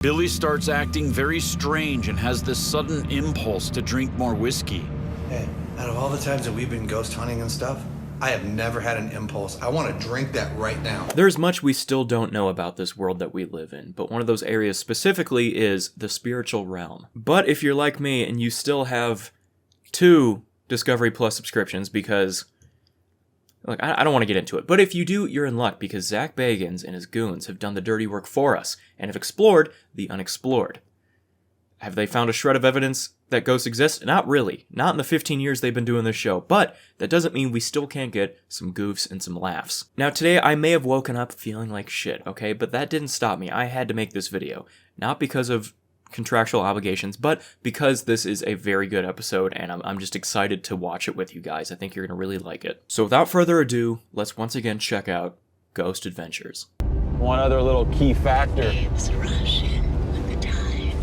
Billy starts acting very strange and has this sudden impulse to drink more whiskey. Hey, out of all the times that we've been ghost hunting and stuff, I have never had an impulse. I want to drink that right now. There's much we still don't know about this world that we live in, but one of those areas specifically is the spiritual realm. But if you're like me and you still have 2 Discovery Plus subscriptions because, look, I don't want to get into it, but if you do, you're in luck because Zach Bagans and his goons have done the dirty work for us and have explored the unexplored. Have they found a shred of evidence that ghosts exist? Not really. Not in the 15 years they've been doing this show, but that doesn't mean we still can't get some goofs and some laughs. Now today I may have woken up feeling like shit, okay? But that didn't stop me. I had to make this video. Not because of contractual obligations, but because this is a very good episode and I'm just excited to watch it with you guys. I think you're going to really like it. So without further ado, let's once again check out Ghost Adventures. One other little key factor. Waves rush in with the tide.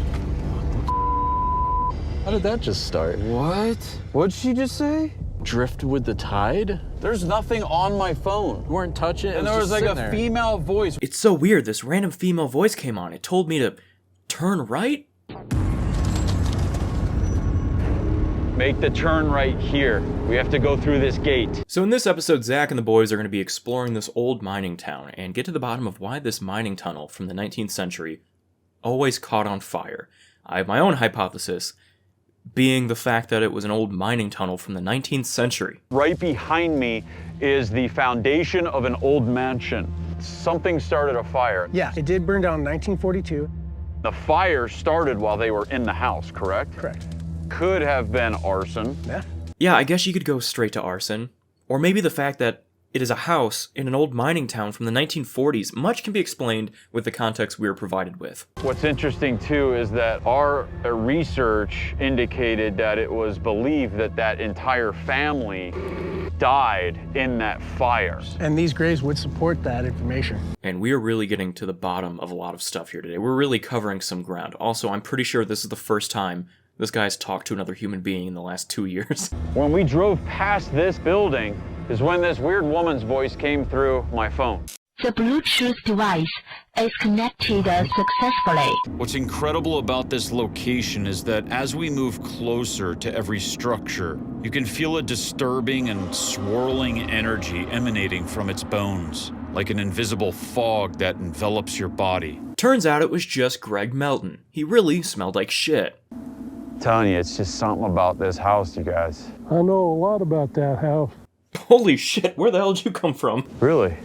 How did that just start? What? What'd she just say? Drift with the tide? There's nothing on my phone. You weren't touching it? And there was like a female voice. It's so weird. This random female voice came on. It told me to turn right? Make the turn right here. We have to go through this gate. So in this episode, Zach and the boys are going to be exploring this old mining town and get to the bottom of why this mining tunnel from the 19th century always caught on fire. I have my own hypothesis, being the fact that it was an old mining tunnel from the 19th century. Right behind me is the foundation of an old mansion. Something started a fire. Yeah, it did burn down in 1942. The fire started while they were in the house, correct? Correct. Could have been arson. Yeah. Yeah, I guess you could go straight to arson. Or maybe the fact that it is a house in an old mining town from the 1940s. Much can be explained with the context we were provided with. What's interesting too is that our research indicated that it was believed that that entire family died in that fire. And these graves would support that information. And we are really getting to the bottom of a lot of stuff here today. We're really covering some ground. Also, I'm pretty sure this is the first time this guy's talked to another human being in the last 2 years. When we drove past this building is when this weird woman's voice came through my phone. The Bluetooth device is connected successfully. What's incredible about this location is that as we move closer to every structure, you can feel a disturbing and swirling energy emanating from its bones, like an invisible fog that envelops your body. Turns out it was just Greg Melton. He really smelled like shit. I'm telling you, it's just something about this house, you guys. I know a lot about that house. Holy shit, where the hell did you come from? Really?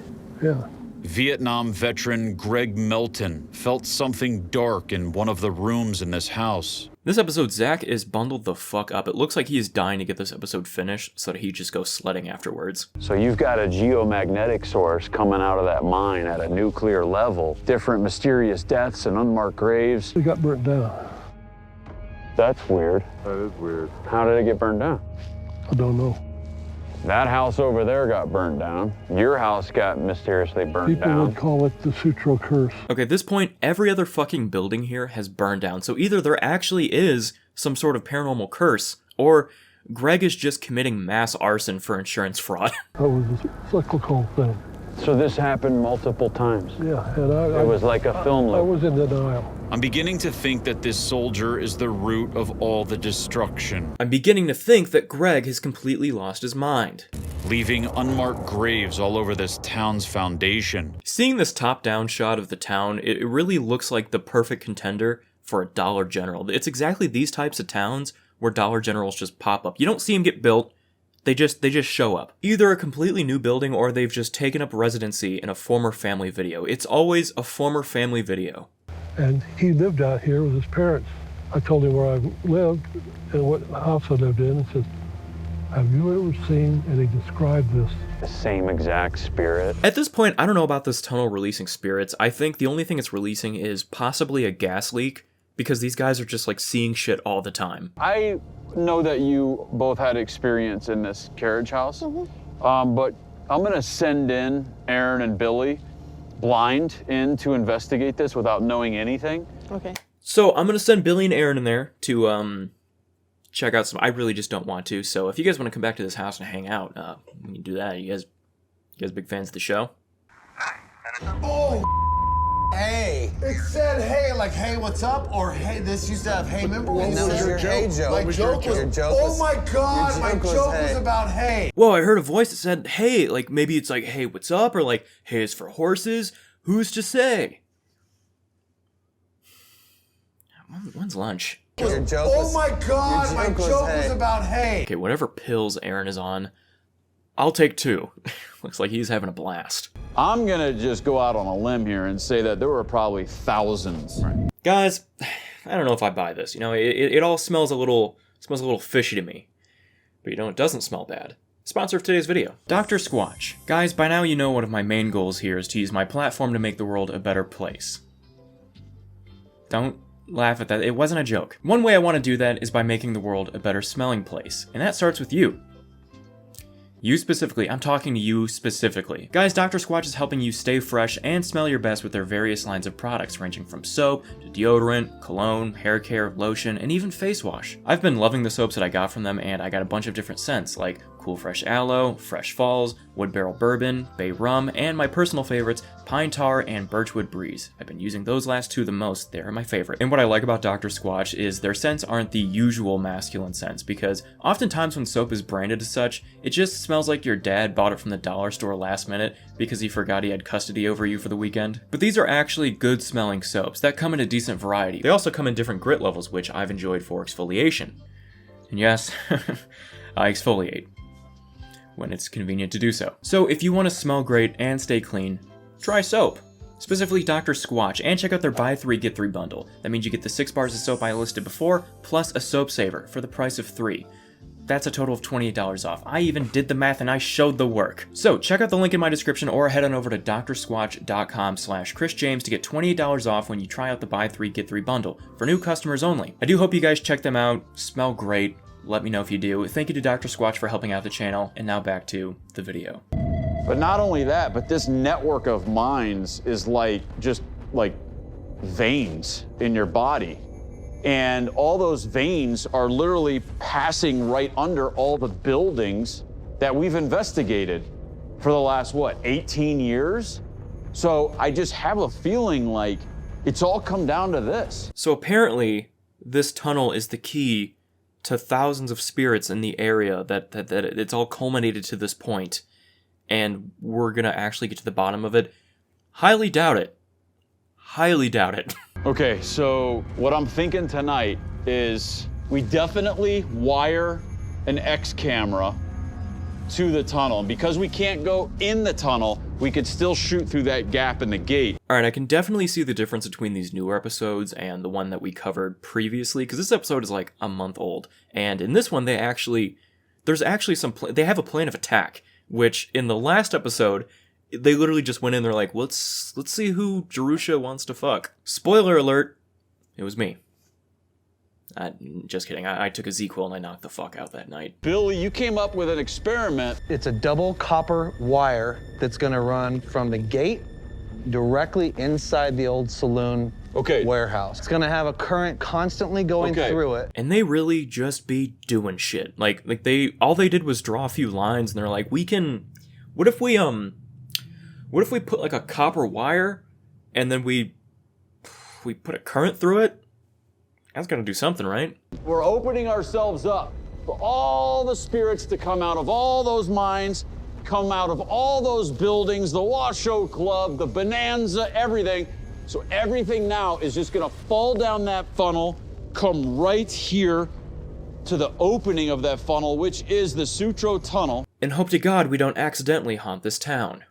Yeah. Vietnam veteran Greg Melton felt something dark in one of the rooms in this house. This episode, Zach is bundled the fuck up. It looks like he is dying to get this episode finished so that he just goes sledding afterwards. So you've got a geomagnetic source coming out of that mine at a nuclear level. Different mysterious deaths and unmarked graves. It got burnt down. That's weird. That is weird. How did it get burned down? I don't know. That house over there got burned down. Your house got mysteriously burned People down. would call it the Sutro Curse. Okay, at this point, every other fucking building here has burned down, so either there actually is some sort of paranormal curse, or Greg is just committing mass arson for insurance fraud. That was a cyclical thing. So this happened multiple times. Yeah, and It was like a film I loop. was in denial. I'm beginning to think that this soldier is the root of all the destruction, I'm beginning to think that Greg has completely lost his mind. leaving unmarked graves all over this town's foundation. Seeing this top-down shot of the town, it really looks like the perfect contender for a Dollar General. It's exactly these types of towns where Dollar Generals just pop up. You don't see them get built, they just show up. Either a completely new building or they've just taken up residency in a former family video. It's always a former family video. And he lived out here with his parents. I told him where I lived and what house I lived in and said, have you ever seen, and he described this. The same exact spirit. At this point, I don't know about this tunnel releasing spirits. I think the only thing it's releasing is possibly a gas leak, because these guys are just like seeing shit all the time. I know that you both had experience in this carriage house, but I'm gonna send in Aaron and Billy blind in to investigate this without knowing anything. Okay. So I'm gonna send Billy and Aaron in there to check out some. I really just don't want to. So if you guys want to come back to this house and hang out, we can do that. You guys big fans of the show? Oh, Hey. It said hey, like hey, what's up? Or hey, this used to have hey. Remember when That was your hey joke. My joke was, oh my God, my joke was about hey. Whoa, I heard a voice that said, hey, like maybe it's like, hey, what's up? Or like, hey, it's for horses. Who's to say? When's lunch? Your joke oh my God, my joke was about hey. Okay, whatever pills Aaron is on, I'll take 2. Looks like he's having a blast. I'm gonna just go out on a limb here and say that there were probably thousands. Right. Guys, I don't know if I buy this. You know, it all smells a little fishy to me. But you know, it doesn't smell bad. Sponsor of today's video, Dr. Squatch. Guys, by now you know one of my main goals here is to use my platform to make the world a better place. Don't laugh at that. It wasn't a joke. One way I want to do that is by making the world a better smelling place. And that starts with you. You specifically. I'm talking to you specifically. Guys, Dr. Squatch is helping you stay fresh and smell your best with their various lines of products, ranging from soap to deodorant, cologne, hair care, lotion, and even face wash. I've been loving the soaps that I got from them, and I got a bunch of different scents like Cool Fresh Aloe, Fresh Falls, Wood Barrel Bourbon, Bay Rum, and my personal favorites, Pine Tar and Birchwood Breeze. I've been using those last 2 the most. They're my favorite. And what I like about Dr. Squatch is their scents aren't the usual masculine scents, because oftentimes when soap is branded as such, it just smells like your dad bought it from the dollar store last minute because he forgot he had custody over you for the weekend. But these are actually good smelling soaps that come in a decent variety. They also come in different grit levels, which I've enjoyed for exfoliation. And yes, I exfoliate when it's convenient to do so. So if you want to smell great and stay clean, try soap. Specifically Dr. Squatch, and check out their buy 3 get 3 bundle. That means you get the 6 bars of soap I listed before, plus a soap saver for the price of 3. That's a total of $28 off. I even did the math and I showed the work. So check out the link in my description or head on over to drsquatch.com/ChrisJames to get $28 off when you try out the buy 3 get 3 bundle for new customers only. I do hope you guys check them out. Smell great. Let me know if you do. Thank you to Dr. Squatch for helping out the channel, and now back to the video. But not only that, but this network of minds is just like veins in your body. And all those veins are literally passing right under all the buildings that we've investigated for the last, 18 years? So I just have a feeling like it's all come down to this. So apparently, this tunnel is the key to thousands of spirits in the area, that it's all culminated to this point, and we're gonna actually get to the bottom of it. Highly doubt it. Highly doubt it. Okay, so what I'm thinking tonight is we definitely wire an X camera to the tunnel. And because we can't go in the tunnel, we could still shoot through that gap in the gate. Alright, I can definitely see the difference between these newer episodes and the one that we covered previously, because this episode is like a month old. And in this one, there's actually they have a plan of attack, which in the last episode, they literally just went in, they're like, let's see who Jerusha wants to fuck. Spoiler alert, it was me. Just kidding, I took a ZQL and I knocked the fuck out that night. Billy, you came up with an experiment. It's a double copper wire that's gonna run from the gate directly inside the old saloon warehouse. It's gonna have a current constantly going through it. And they really just be doing shit. Like all they did was draw a few lines and they're like, what if we put like a copper wire and then we put a current through it? That's gonna do something, right? We're opening ourselves up for all the spirits to come out of all those mines, come out of all those buildings, the Washoe Club, the Bonanza, everything. So everything now is just gonna fall down that funnel, come right here to the opening of that funnel, which is the Sutro Tunnel. And hope to God we don't accidentally haunt this town.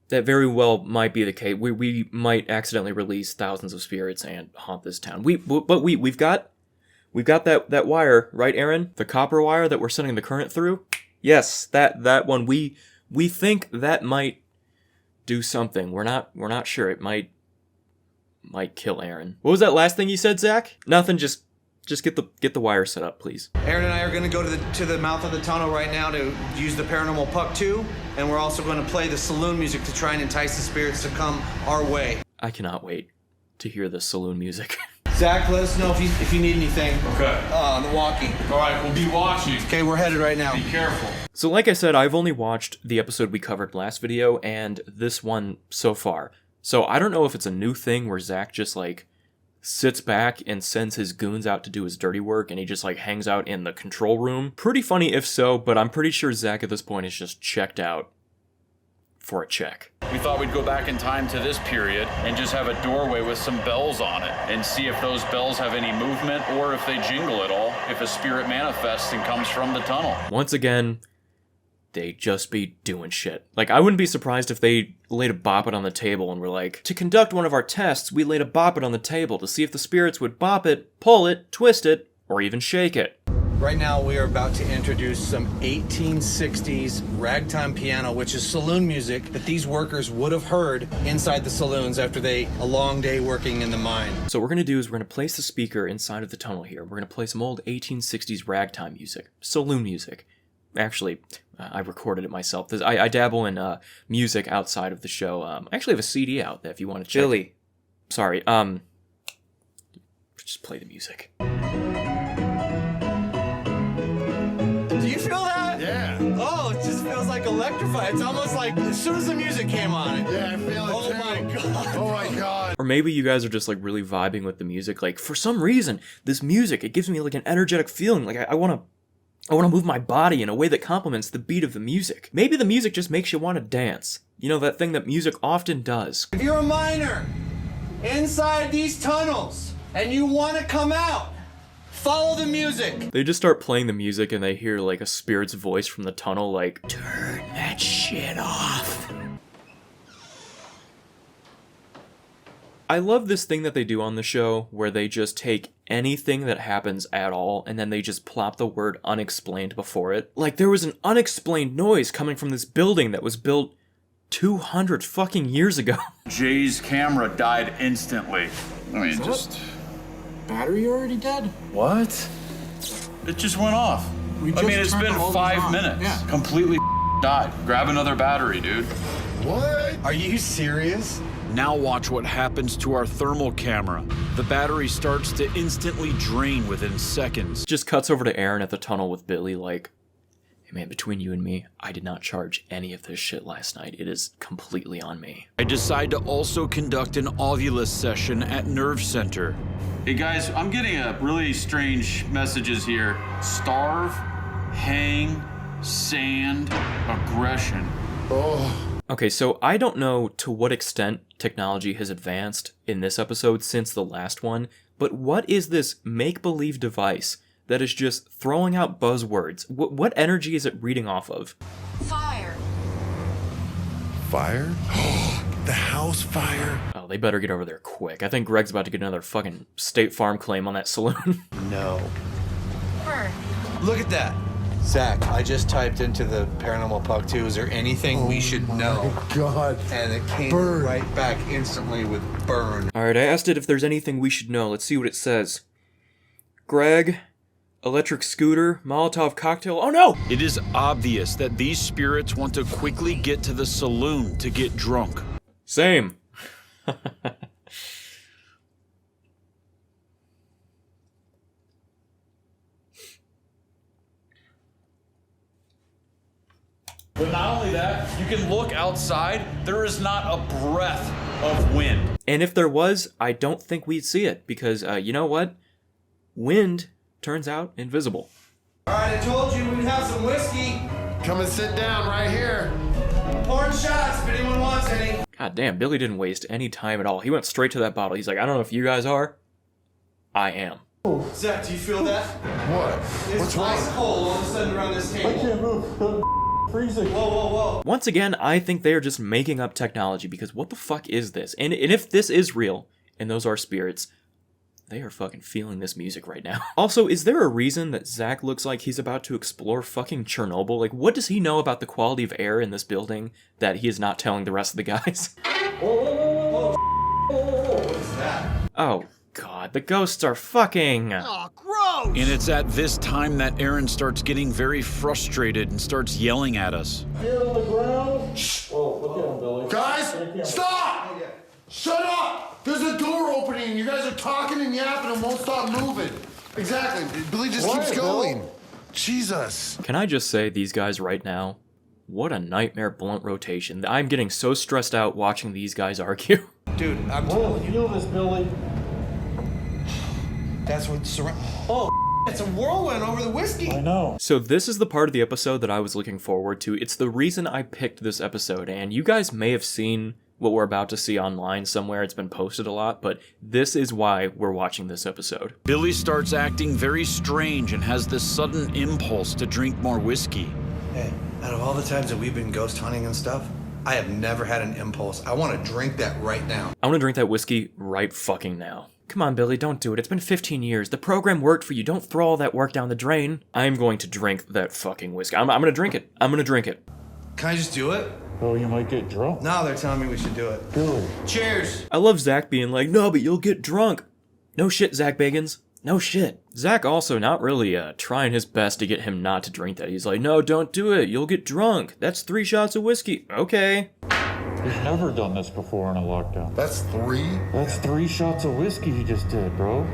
That very well might be the case. We might accidentally release thousands of spirits and haunt this town. We've got that wire, right, Aaron? The copper wire that we're sending the current through? Yes, that one. We think that might do something. We're not sure. It might kill Aaron. What was that last thing you said, Zach? Nothing. Just get the wire set up, please. Aaron and I are going to go to the mouth of the tunnel right now to use the Paranormal Puck 2, and we're also going to play the saloon music to try and entice the spirits to come our way. I cannot wait to hear the saloon music. Zach, let us know if you need anything. Okay. The walkie. All right, we'll be watching. Okay, we're headed right now. Be careful. So like I said, I've only watched the episode we covered last video and this one so far. So I don't know if it's a new thing where Zach just like sits back and sends his goons out to do his dirty work and he just like hangs out in the control room. Pretty funny if so, but I'm pretty sure Zach at this point is just checked out for a check. We thought we'd go back in time to this period and just have a doorway with some bells on it and see if those bells have any movement or if they jingle at all, if a spirit manifests and comes from the tunnel. Once again, they just be doing shit. Like, I wouldn't be surprised if they laid a bop it on the table and were like, to conduct one of our tests, we laid a bop it on the table to see if the spirits would bop it, pull it, twist it, or even shake it. Right now, we are about to introduce some 1860s ragtime piano, which is saloon music that these workers would have heard inside the saloons after a long day working in the mine. So what we're going to do is we're going to place the speaker inside of the tunnel here. We're going to play some old 1860s ragtime music, saloon music. Actually, I recorded it myself. I dabble in music outside of the show. I actually have a CD out there if you want to check. Billy. Sorry, just play the music. Do you feel that? Yeah. Oh, it just feels like electrified. It's almost like as soon as the music came on. Yeah, I feel it too. My God. Oh my God. Or maybe you guys are just like really vibing with the music. Like, for some reason, this music, it gives me like an energetic feeling. Like I want to move my body in a way that complements the beat of the music. Maybe the music just makes you want to dance. You know, that thing that music often does. If you're a miner inside these tunnels and you want to come out, follow the music. They just start playing the music and they hear like a spirit's voice from the tunnel like, turn that shit off. I love this thing that they do on the show where they just take anything that happens at all and then they just plop the word unexplained before it. Like, there was an unexplained noise coming from this building that was built 200 fucking years ago. Jay's camera died instantly. I mean, just... Battery already dead? What? It just went off. I mean, it's been 5 minutes. Yeah. Completely died. Grab another battery, dude. What? Are you serious? Now watch what happens to our thermal camera. The battery starts to instantly drain within seconds. Just cuts over to Aaron at the tunnel with Billy like, hey man, between you and me, I did not charge any of this shit last night. It is completely on me. I decide to also conduct an Ovulus session at Nerve Center. Hey guys, I'm getting a really strange messages here. Starve, hang, sand, aggression. Okay, so I don't know to what extent technology has advanced in this episode since the last one, but what is this make-believe device that is just throwing out buzzwords? What energy is it reading off of? Fire. Fire? The house fire? Oh, they better get over there quick. I think Greg's about to get another fucking State Farm claim on that saloon. No. Burn. Look at that. Zach, I just typed into the Paranormal Puck 2, is there anything we should know? God. And it came Burn. right back instantly with burn. Alright, I asked it if there's anything we should know. Let's see what it says. Greg, electric scooter, Molotov cocktail. Oh no! It is obvious that these spirits want to quickly get to the saloon to get drunk. Same. But not only that, you can look outside, there is not a breath of wind. And if there was, I don't think we'd see it, because, you know what? Wind turns out invisible. All right, I told you we'd have some whiskey. Come and sit down right here. Pouring shots if anyone wants any. God damn, Billy didn't waste any time at all. He went straight to that bottle. He's like, I don't know if you guys are. I am. Zach, do you feel that? What? It's What's ice wrong? cold all of a sudden around this table. I can't move. Freezing. Whoa, whoa, whoa. Once again, I think they are just making up technology, because what the fuck is this? And if this is real, and those are spirits, they are fucking feeling this music right now. Also, is there a reason that Zach looks like he's about to explore fucking Chernobyl? Like, what does he know about the quality of air in this building that he is not telling the rest of the guys? What is that? Oh, God, the ghosts are fucking... Oh, gross! And it's at this time that Aaron starts getting very frustrated and starts yelling at us. Guys, stop! Shut up! There's a door opening and you guys are talking and yapping and won't stop moving. Exactly. Billy just keeps going. Jesus. Can I just say, these guys right now, what a nightmare blunt rotation. I'm getting so stressed out watching these guys argue. Dude, I'm telling you. Feel this, Billy. That's what surround. Oh, it's a whirlwind over the whiskey. I know. So this is the part of the episode that I was looking forward to. It's the reason I picked this episode, and you guys may have seen what we're about to see online somewhere. It's been posted a lot, but this is why we're watching this episode. Billy starts acting very strange and has this sudden impulse to drink more whiskey. Hey, out of all the times that we've been ghost hunting and stuff, I have never had an impulse. I want to drink that right now. I want to drink that whiskey right fucking now. Come on, Billy, don't do it. It's been 15 years. The program worked for you. Don't throw all that work down the drain. I'm going to drink that fucking whiskey. I'm gonna drink it. I'm gonna drink it. Can I just do it? Oh, you might get drunk. No, they're telling me we should do it. Billy. Cheers. I love Zach being like, no, but you'll get drunk. No shit, Zach Bagans. No shit. Zach also not really trying his best to get him not to drink that. He's like, no, don't do it. You'll get drunk. That's 3 shots of whiskey. Okay. He's never done this before in a lockdown. That's 3? That's 3 shots of whiskey he just did, bro.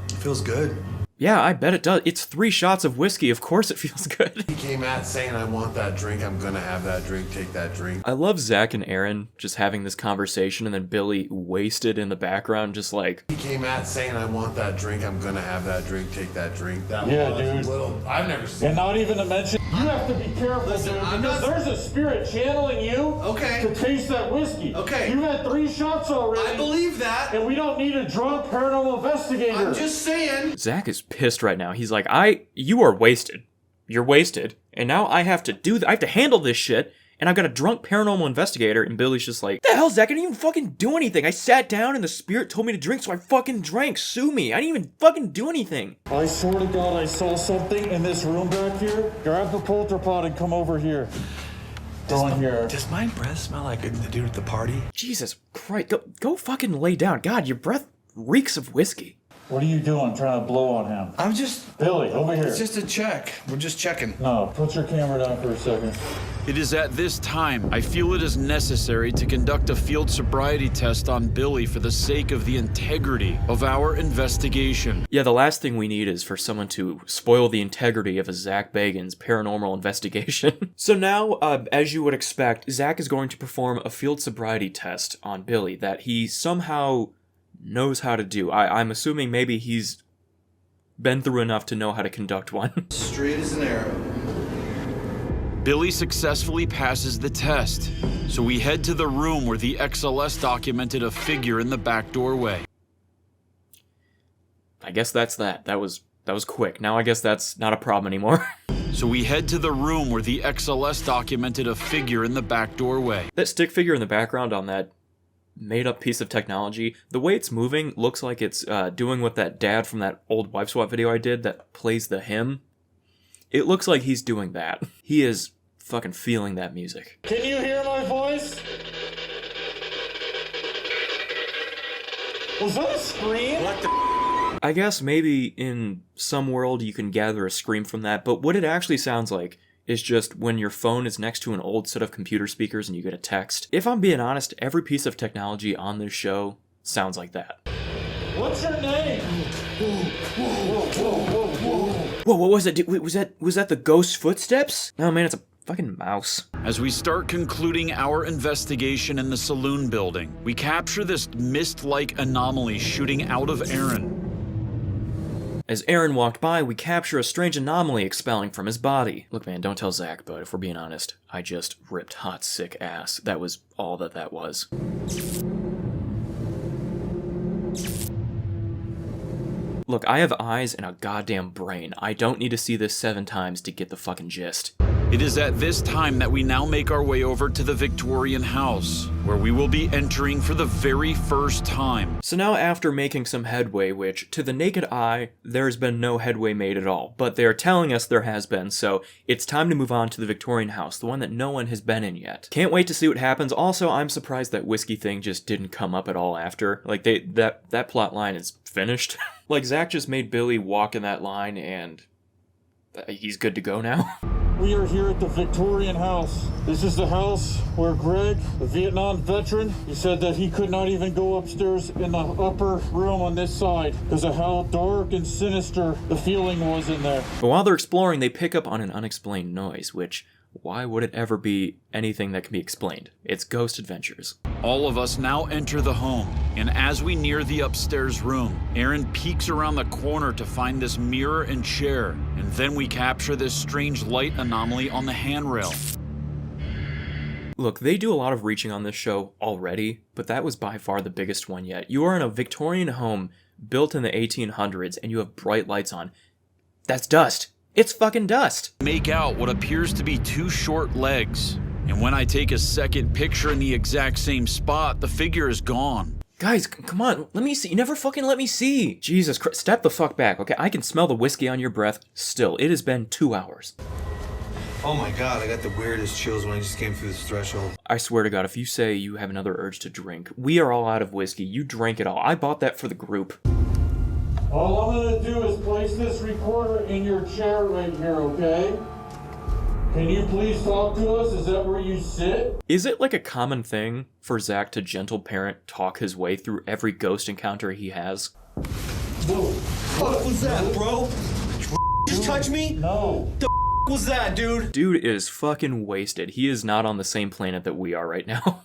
It feels good. Yeah, I bet it does. It's 3 shots of whiskey. Of course it feels good. He came out saying, I want that drink. I'm gonna have that drink. Take that drink. I love Zach and Aaron just having this conversation and then Billy wasted in the background just like... He came out saying, I want that drink. I'm gonna have that drink. Take that drink. That Yeah, was dude. Little, I've never seen. And not even to mention, you have to be careful, Listen, dude, I'm because not- there's a spirit channeling you Okay. to taste that whiskey. Okay. You've had 3 shots already. I believe that. And we don't need a drunk paranormal investigator. I'm just saying. Zach is pissed right now. He's like, you are wasted. You're wasted. And now I have to I have to handle this shit. And I've got a drunk paranormal investigator. And Billy's just like, the hell, Zach? I didn't even fucking do anything. I sat down and the spirit told me to drink, so I fucking drank. Sue me. I didn't even fucking do anything. I swear to God, I saw something in this room back here. Grab the polterpot and come over here. Go in here. Does my breath smell like the dude at the party? Jesus Christ. Go fucking lay down. God, your breath reeks of whiskey. What are you doing trying to blow on him? I'm just... Billy, over here. It's just a check. We're just checking. No, put your camera down for a second. It is at this time I feel it is necessary to conduct a field sobriety test on Billy for the sake of the integrity of our investigation. Yeah, the last thing we need is for someone to spoil the integrity of a Zach Bagans paranormal investigation. So now, as you would expect, Zach is going to perform a field sobriety test on Billy that he somehow knows how to do. I'm assuming maybe he's been through enough to know how to conduct one. Straight as an arrow. Billy successfully passes the test, so we head to the room where the XLS documented a figure in the back doorway. I guess that's that. That was quick. Now I guess that's not a problem anymore. So we head to the room where the XLS documented a figure in the back doorway. That stick figure in the background on that made-up piece of technology, the way it's moving looks like it's doing what that dad from that old wife swap video I did that plays the hymn. It looks like he's doing that. He is fucking feeling that music. Can you hear my voice? Was that a scream? What the... I guess maybe in some world you can gather a scream from that, but what it actually sounds like is just when your phone is next to an old set of computer speakers and you get a text. If I'm being honest, every piece of technology on this show sounds like that. What's your name? Whoa, what was it? Was that the ghost footsteps? Oh man, it's a fucking mouse. As we start concluding our investigation in the saloon building, we capture this mist-like anomaly shooting out of Aaron. As Aaron walked by, we capture a strange anomaly expelling from his body. Look, man, don't tell Zach, but if we're being honest, I just ripped hot, sick ass. That was all that was. Look, I have eyes and a goddamn brain. I don't need to see this 7 times to get the fucking gist. It is at this time that we now make our way over to the Victorian house, where we will be entering for the very first time. So now after making some headway, which to the naked eye, there's been no headway made at all, but they're telling us there has been, so it's time to move on to the Victorian house, the one that no one has been in yet. Can't wait to see what happens. Also, I'm surprised that whiskey thing just didn't come up at all after. Like, that plot line is finished. Like, Zach just made Billy walk in that line and he's good to go now. We are here at the Victorian house. This is the house where Greg, the Vietnam veteran, he said that he could not even go upstairs in the upper room on this side because of how dark and sinister the feeling was in there. But while they're exploring, they pick up on an unexplained noise, which Why would it ever be anything that can be explained? It's Ghost Adventures. All of us now enter the home, and as we near the upstairs room, Aaron peeks around the corner to find this mirror and chair, and then we capture this strange light anomaly on the handrail. Look, they do a lot of reaching on this show already, but that was by far the biggest one yet. You are in a Victorian home built in the 1800s, and you have bright lights on. That's dust. It's fucking dust. Make out what appears to be two short legs. And when I take a second picture in the exact same spot, the figure is gone. Guys, come on, let me see. You never fucking let me see. Jesus Christ, step the fuck back, okay? I can smell the whiskey on your breath still. It has been 2 hours. Oh my god, I got the weirdest chills when I just came through this threshold. I swear to God, if you say you have another urge to drink, we are all out of whiskey. You drank it all. I bought that for the group. All I'm gonna do is place this recorder in your chair right here, okay? Can you please talk to us? Is that where you sit? Is it like a common thing for Zach to gentle parent talk his way through every ghost encounter he has? Whoa. What was that, bro? Just touch me? No. What was that, dude? Dude is fucking wasted. He is not on the same planet that we are right now.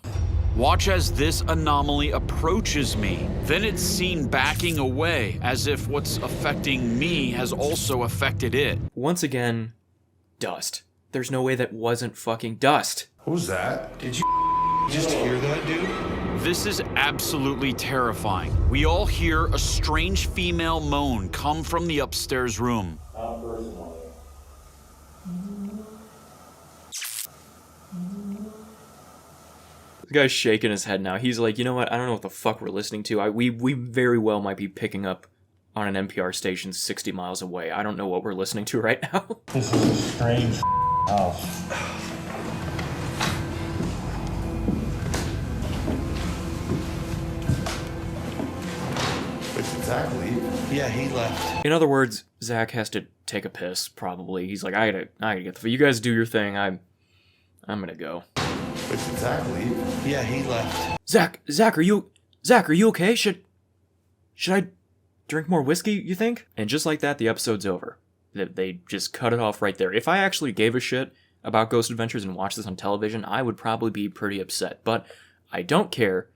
Watch as this anomaly approaches me. Then it's seen backing away, as if what's affecting me has also affected it. Once again, dust. There's no way that wasn't fucking dust. Who's that? Did you just hear that, dude? This is absolutely terrifying. We all hear a strange female moan come from the upstairs room. Not personally. The guy's shaking his head now. He's like, you know what? I don't know what the fuck we're listening to. We very well might be picking up on an NPR station 60 miles away. I don't know what we're listening to right now. This is a strange house. Did Zach leave? Yeah, he left. In other words, Zach has to take a piss, probably. He's like, I gotta get the... You guys do your thing. I'm gonna go. Did Zach leave? Yeah, he left. Zach, are you okay? Should I drink more whiskey, you think? And just like that, the episode's over. They just cut it off right there. If I actually gave a shit about Ghost Adventures and watched this on television, I would probably be pretty upset. But I don't care,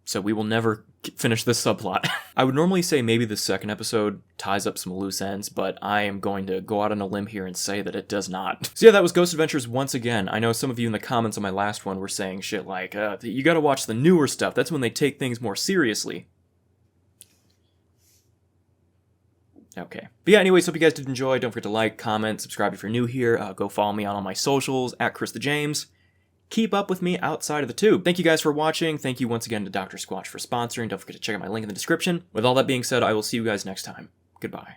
so we will never finish this subplot. I would normally say maybe the second episode ties up some loose ends, but I am going to go out on a limb here and say that it does not. So yeah, that was Ghost Adventures once again. I know some of you in the comments on my last one were saying shit like, you gotta watch the newer stuff. That's when they take things more seriously. Okay. But yeah, anyways, hope you guys did enjoy. Don't forget to like, comment, subscribe if you're new here. Go follow me on all my socials, @ChrisTheJames. Keep up with me outside of the tube. Thank you guys for watching. Thank you once again to Dr. Squatch for sponsoring. Don't forget to check out my link in the description. With all that being said, I will see you guys next time. Goodbye.